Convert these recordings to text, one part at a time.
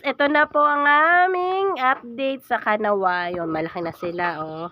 ito na po ang aming update sa Kanawayon. Malaki na sila, oh.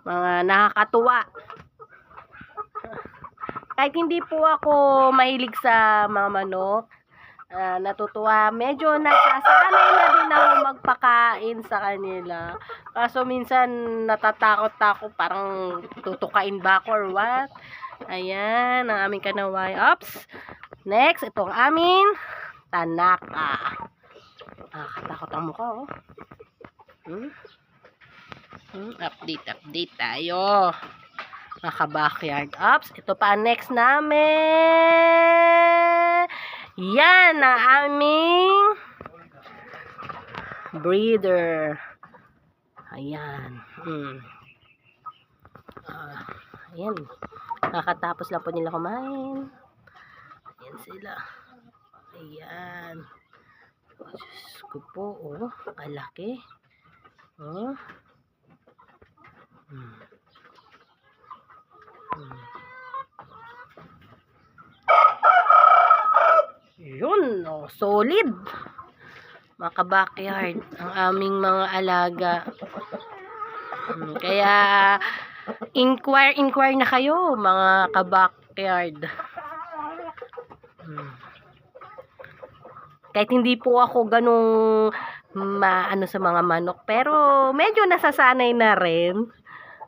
Mga nakakatuwa. Kahit hindi po ako mahilig sa mga manok, natutuwa. Medyo nagsasanay na din ako magpakain sa kanila. Kaso minsan natatakot ako, parang tutukain ba ako or what. Ayan, ang aming Kanawayon. Oops! Next, itong aming Tanaka. Nakakatakot ang mukha, oh. Update tayo. Naka-backyard. Ops, ito pa ang next namin. Yan, ang aming breeder. Ayan. Ayan. Nakatapos lang po nila kumain. Ayan sila. Ayan. Oh, Diyos ko po, oh. Kalaki. Oh. Yun, oh, solid. Mga backyard ang aming mga alaga. Kaya inquire na kayo, mga ka-backyard. Kahit hindi po ako ganung maano sa mga manok, pero medyo nasasanay na rin.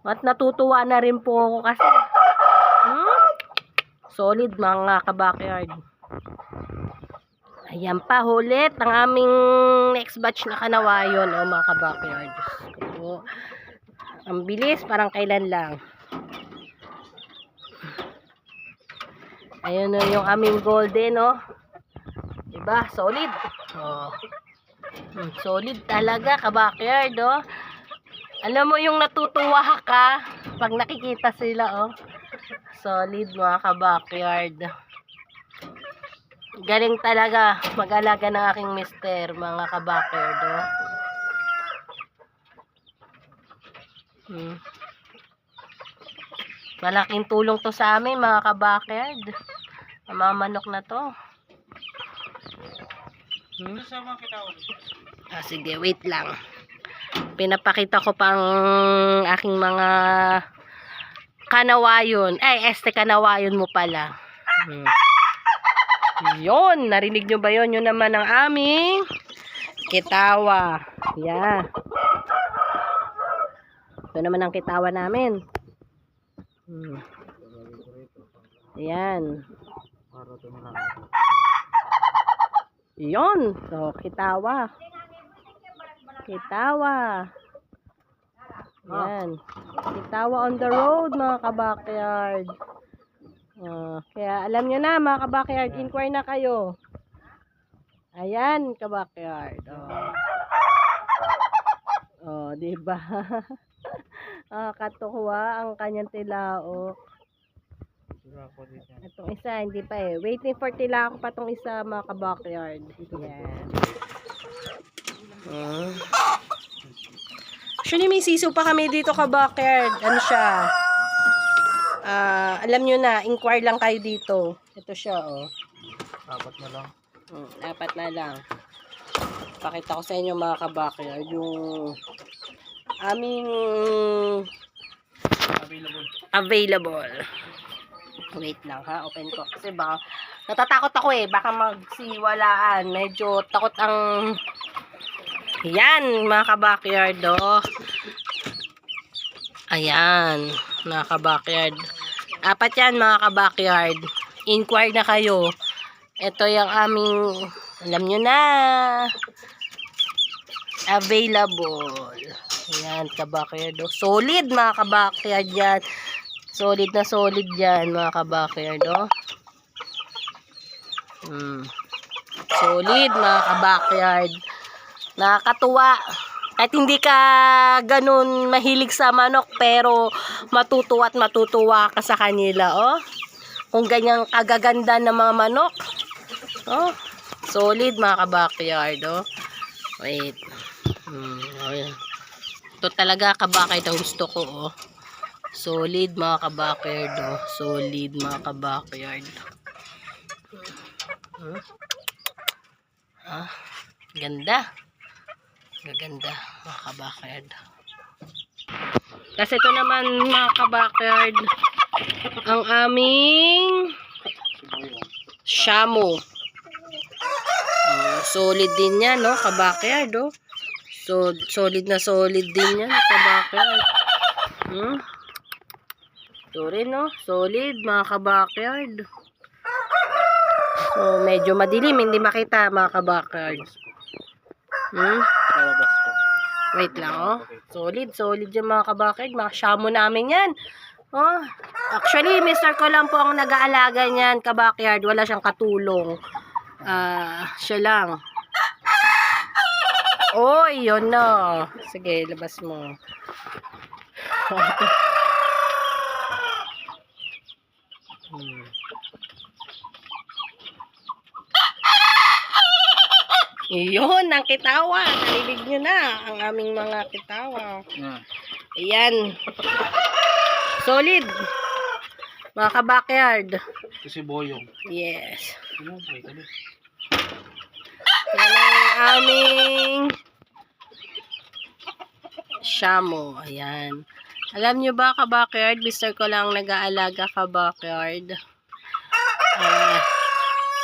At natutuwa na rin po ako kasi solid mga ka-backyard. Ayan pa, hulit ang aming next batch na Kanawayon, oh, mga ka-backyard. So, ang bilis, parang kailan lang. Ayun na yung aming golden, oh. Diba? Solid. Oh. Solid talaga, ka-backyard, oh. Alam mo yung natutuwa ka pag nakikita sila, oh. Solid mga ka-backyard. Galing talaga mag-alaga ng aking mister, mga ka-backyard, oh. Malaking tulong to sa amin, mga ka-backyard. Ang mga manok na to. Sige, wait lang. Pinapakita ko pang aking mga Kanawayon. Ay, Kanawayon mo pala. Yun, narinig nyo ba yun? Yun naman ang aming kitawa. Yeah. Ito naman ang kitawa namin. Ayan. Yun. So, kitawa. Kitawa. Ayan. Kitawa on the road, mga ka-backyard. Kaya alam nyo na, mga ka-backyard, inquire na kayo. Ayan, ka-backyard. Diba? Katuwa ang kanyang tilaok. Itong isa, hindi pa eh. Waiting for tilaok pa itong isa, mga ka-backyard. Ayan. Actually, may siso pa kami dito, ka-backyard. Ano siya? Alam nyo na, inquire lang kayo dito. Ito siya, oh. 4 na lang. 4 na lang. Pakita ko sa inyo, mga ka-backyard, yung aming available. Wait lang, ha. Open ko. Kasi baka, natatakot ako eh. Baka magsiwalaan. Medyo takot ang... Yan, mga ka-backyard, oh. Ayan, mga ka-backyard. 4 yan, mga ka-backyard. Inquire na kayo. Ito yung aming, alam nyo na, available. Ayan, ka-backyard. Oh. Solid, mga ka-backyard yan. Solid na solid yan, mga ka-backyard. Oh. Solid, mga ka-backyard. Nakakatuwa. At hindi ka ganun mahilig sa manok, pero matutuwa at matutuwa ka sa kanila, oh. Kung ganyang kagaganda ng mga manok. Oh, solid, mga ka-backyard, oh. Wait. Ito talaga, ka-backyard, ang gusto ko, oh. Solid, mga ka-backyard, oh. Solid, mga ka-backyard. Ganda. Gaganda, mga kabackyard. Kasi ito naman, mga kabackyard, ang aming Shamu. Solid din yan, no? Kabackyard, oh. So, solid na solid din yan, kabackyard. Ito rin, no? Solid, mga kabackyard. So, medyo madilim, hindi makita, mga kabackyard. Palabas ko. Wait lang, oh. Solid, solid yung mga kabackyard. Mga Shamu namin yan. Oh, actually, mister ko lang po ang nag-aalaga niyan, kabackyard. Wala siyang katulong. Siya lang. Oh, yun na. Sige, labas mo. Iyon, ang kitawa. Narinig nyo na ang aming mga kitawa. Ayan. Solid. Mga kabackyard. Ito si Boyong. Yes. May tabi. Yan ang aming Shamu. Ayan. Alam nyo ba, kabackyard, mister ko lang nag-aalaga kabackyard.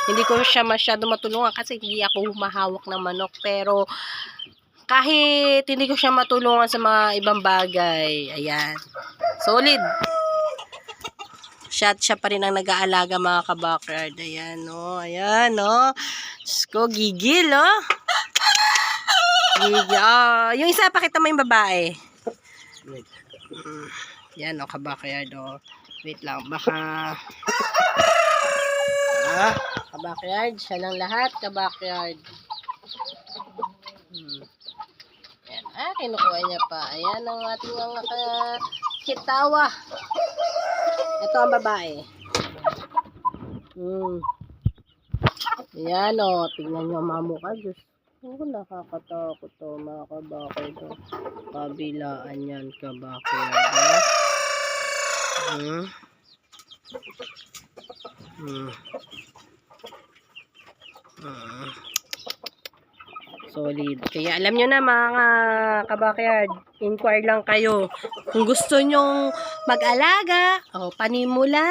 Hindi ko siya masyado matulungan kasi hindi ako humahawak ng manok. Pero kahit hindi ko siya matulungan sa mga ibang bagay, ayan. Solid. Siya pa rin ang nag-aalaga, mga kabackyard. Ayan, no. Ayan, no. Diyos ko, gigil, oh. Gigil. Yung isa, pakita mo yung babae. Wait. Yan, oh, kabackyard, oh. Wait lang, baka... kabackyard, siya lang lahat, kabackyard. Ayan, kinukuha niya pa. Ayan ang ating mga kitawa. Ito ang babae. Ayan, oh, tingnan niyo ang mukha, Diyos. Nakakatakot to, mga kabackyard, oh. Kabilaan yan, kabackyard, oh. Solid. Kaya alam nyo na, mga kabackyard, inquire lang kayo. Kung gusto nyong mag-alaga o panimula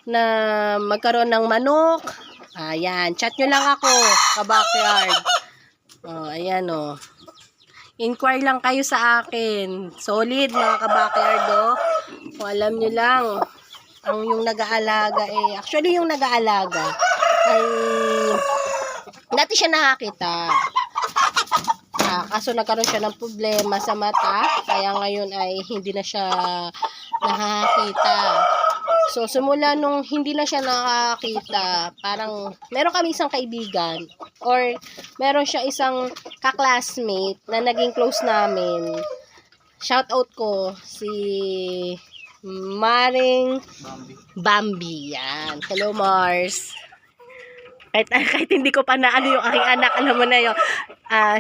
na magkaroon ng manok, ayan, chat nyo lang ako, kabackyard. Ayan, oh. Inquire lang kayo sa akin. Solid, mga kabackyard, oh. Kung alam nyo lang, ang yung nag-aalaga actually yung nag-aalaga ay dati siya nakakita. Kaso nagkaroon siya ng problema sa mata, kaya ngayon ay hindi na siya nakakita. So simula nung hindi na siya nakakita, parang meron kami isang kaibigan or meron siya isang kaklasmate na naging close namin. Shout out ko si Maring Bambi. Yan. Hello, Mars. Kahit hindi ko pa naano yung aking anak, alam mo na yun.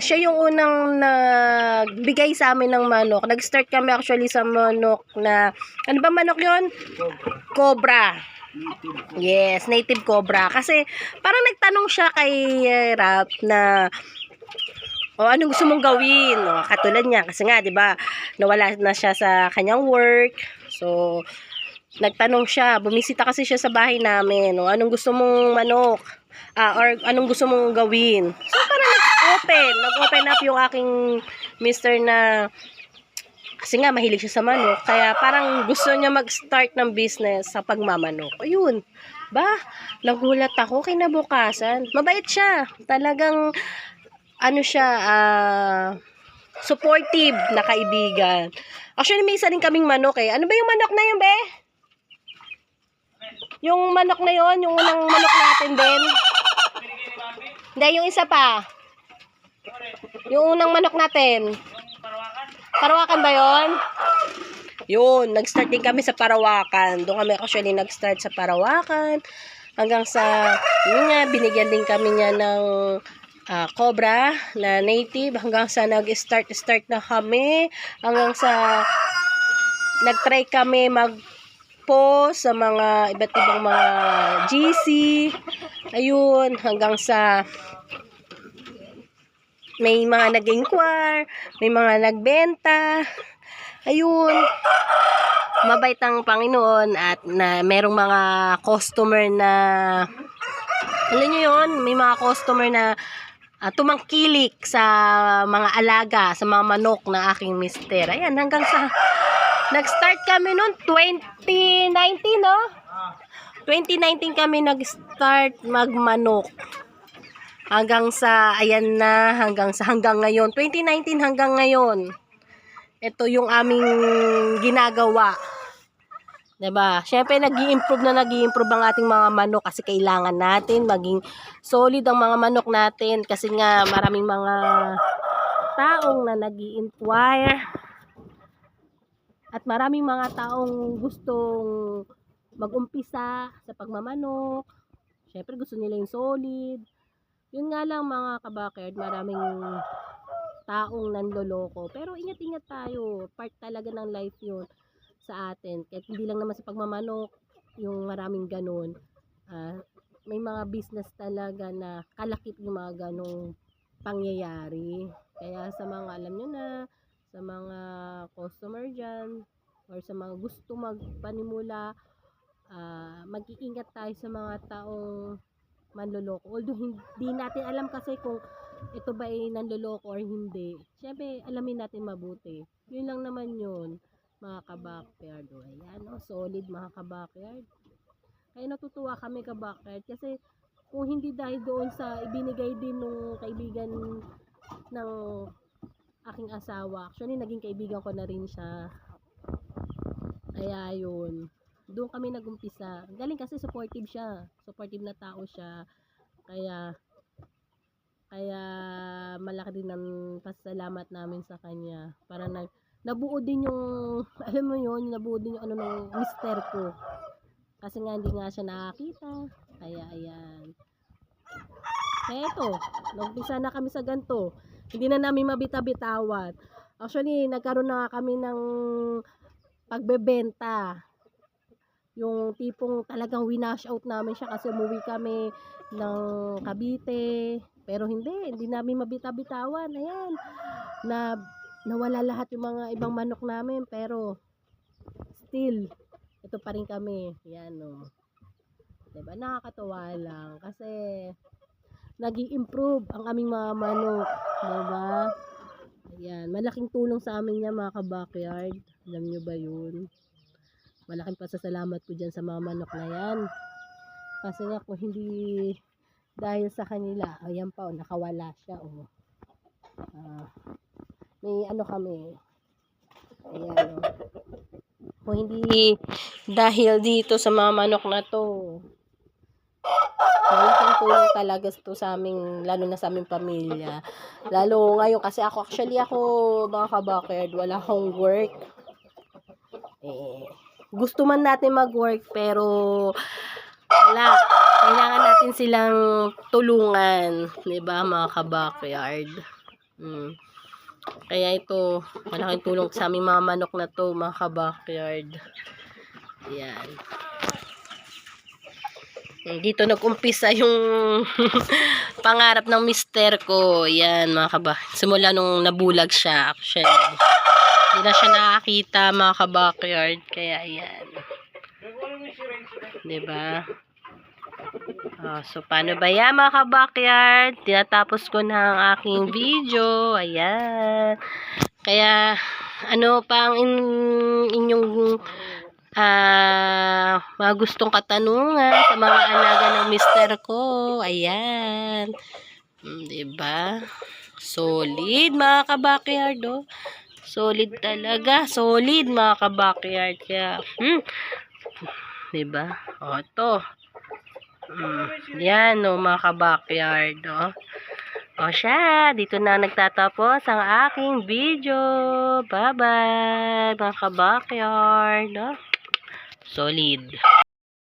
Siya yung unang nagbigay sa amin ng manok. Nag-start kami actually sa manok na, ano ba manok yun? Cobra. Yes, native cobra. Kasi parang nagtanong siya kay Rap na, anong gusto mong gawin? Katulad niya, kasi nga, di ba, nawala na siya sa kanyang work. So, nagtanong siya, bumisita kasi siya sa bahay namin, anong gusto mong manok? Or anong gusto mong gawin? So, parang nag-open up yung aking mister na, kasi nga, mahilig siya sa manok, kaya parang gusto niya mag-start ng business sa pagmamanok. Ayun, ba, nagulat ako, kinabukasan. Mabait siya, talagang, supportive na kaibigan. Actually, may isa rin kaming manok eh. Ano ba yung manok na yun, be? Yung manok na yun, yung unang manok natin din. Hindi, yung isa pa. Yung unang manok natin. Parawakan ba yun? Yun, nag-start din kami sa Parawakan. Doon kami actually nag-start sa Parawakan. Hanggang sa, yun nga, binigyan din kami niya ng cobra na native, hanggang sa nag-start na kami, hanggang sa nag-try kami mag-post sa mga iba't ibang mga GC, ayun, hanggang sa may mga nag-inquire, may mga nagbenta. Ayun, mabait ang Panginoon at na merong mga customer na, alam nyo yun, may mga customer na tumangkilik sa mga alaga, sa mga manok na aking mister. Ayan, hanggang sa nag-start kami noon 2019, no? 2019 kami nag-start magmanok. Hanggang sa, ayan na, hanggang ngayon. 2019 hanggang ngayon. Ito yung aming ginagawa. Diba? Siyempre, nag-i-improve ang ating mga manok kasi kailangan natin maging solid ang mga manok natin. Kasi nga, maraming mga taong na nag-i-inquire. At maraming mga taong gustong mag-umpisa sa pagmamanok. Siyempre, gusto nila yung solid. Yun nga lang mga kabakerd, maraming taong nanloloko. Pero ingat-ingat tayo. Part talaga ng life yun sa atin. Kahit hindi lang naman sa pagmamanok, yung maraming ganun. May mga business talaga na kalakip yung mga ganong pangyayari. Kaya sa mga, alam nyo na, sa mga customer dyan, or sa mga gusto magpanimula, mag-iingat tayo sa mga taong manloloko. Although hindi natin alam kasi kung ito ba ay nanloloko or hindi. Siyempre, alamin natin mabuti. Yun lang naman yun, mga kabackyard. Ayan, solid mga kabackyard. Kaya natutuwa kami kabackyard kasi kung hindi dahil doon sa ibinigay din nung kaibigan ng aking asawa. Actually, naging kaibigan ko na rin siya. Kaya yun. Doon kami nagumpisa. Galing kasi supportive siya. Supportive na tao siya. Kaya malaki din ang pasalamat namin sa kanya. Para nabuo din yung, alam mo yun, nabuo din yung ng mister ko. Kasi nga hindi nga siya nakakita. Kaya ayan. Kaya ito, nagumpisa na kami sa ganito. Hindi na namin mabita-bitawan. Actually, nagkaroon na kami ng pagbebenta. Yung tipong talagang winash out namin siya kasi umuwi kami ng Cavite. Pero hindi namin mabita-bitawan. Ayan. Nawala lahat yung mga ibang manok namin. Pero still, ito pa rin kami. Yan o. Diba? Nakakatawa lang. Kasi nag-i-improve ang aming mga manok. Diba? Ayan. Malaking tulong sa amin yan mga kabackyard. Alam nyo ba yun? Malaking pasasalamat ko dyan sa mga manok na yan. Kasi nga kung hindi dahil sa kanila, ayan pa, nakawala siya. May ano kami. Ayan. Kung hindi dahil dito sa mga manok na to, malaking tulong talaga ito sa aming, lalo na sa aming pamilya. Lalo ngayon kasi ako, mga kabackyard, wala akong work. Gusto man natin mag-work pero wala. Kailangan natin silang tulungan, 'di ba, mga kabackyard? Kaya ito, malaking tulong sa aming mga manok na to, mga kabackyard. Ayan. Dito nag-umpisa yung pangarap ng mister ko. Ayan, mga kabackyard. Simula nung nabulag siya, actually. Hindi na siya nakakita, mga kabackyard. Kaya, ayan. Diba? So, paano ba yan, mga kabackyard? Tinatapos ko na ang aking video. Ayan. Kaya, ano pang inyong mga gustong katanungan sa mga alaga ng mister ko. Ayan. Diba? Solid, mga kabackyard, oh. Solid talaga. Solid, mga kabackyard. Kaya, diba? O, ito. Yan, o, mga kabackyard, o. O, siya. Dito na nagtatapos ang aking video. Bye-bye, mga kabackyard, o. Solid.